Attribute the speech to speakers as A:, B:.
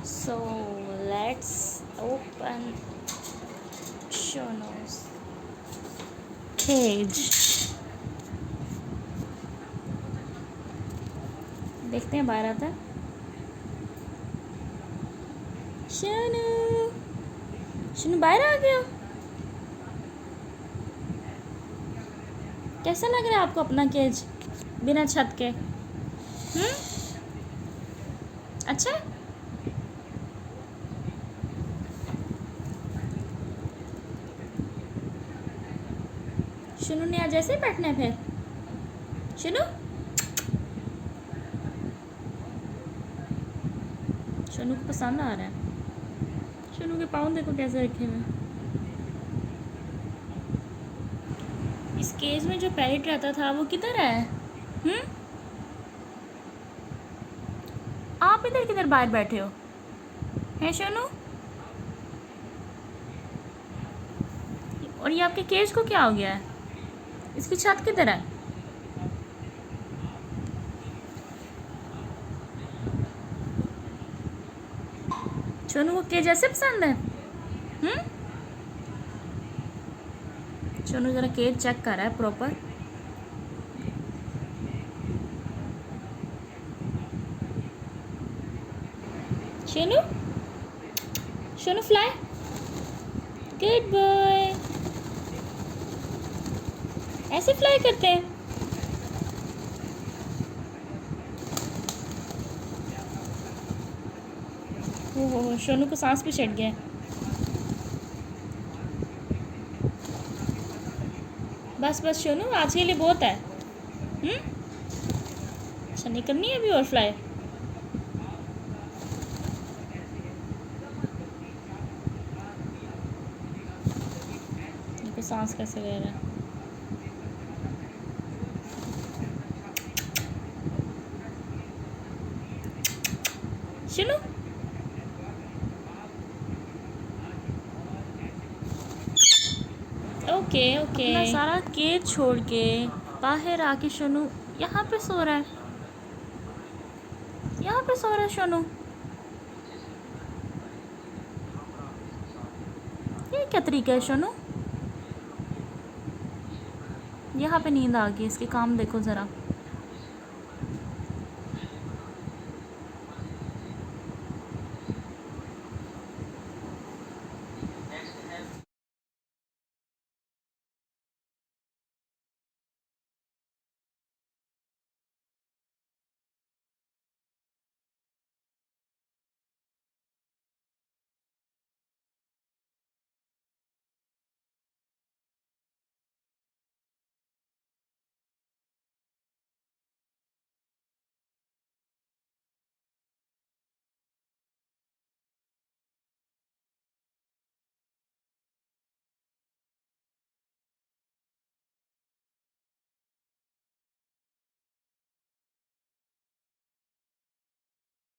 A: So let's open Shono's cage. देखते हैं बाहर आता है। शोनो, शोनो बाहर आ गया। कैसा लग रहा है आपको अपना केज बिना छत के? अच्छा। शोनो ने आज ऐसे ही बैठना है फिर? शोनो, शोनो को पसंद आ रहा है। शोनो के पाँव देखो कैसे रखे हुए। इस केज में जो पैरेट रहता था वो किधर है? आप इधर किधर बाहर बैठे हो हैं शोनो? और ये आपके केज को क्या हो गया है? इसकी छत किधर है? शोनो को केज ऐसे पसंद है? शोनो जरा केज चेक कर रहा है प्रॉपर। शोनो, शोनो फ्लाई, गुड बॉय। ऐसे फ्लाई करते हैं। ओहो, शोनो को सांस भी चढ़ गया। बस बस शोनो, आज के लिए बहुत है। अच्छा, नहीं करनी है अभी और फ्लाई? देखो सांस कैसे ले रहा है। शोनो, ओके ओके। अपना सारा केज छोड़ के बाहर आके शोनो यहाँ पे सो रहा है। यहाँ पे सो रहा है शोनो। ये क्या तरीका है शोनो? यहाँ पे नींद आ गई इसके, काम देखो ज़रा।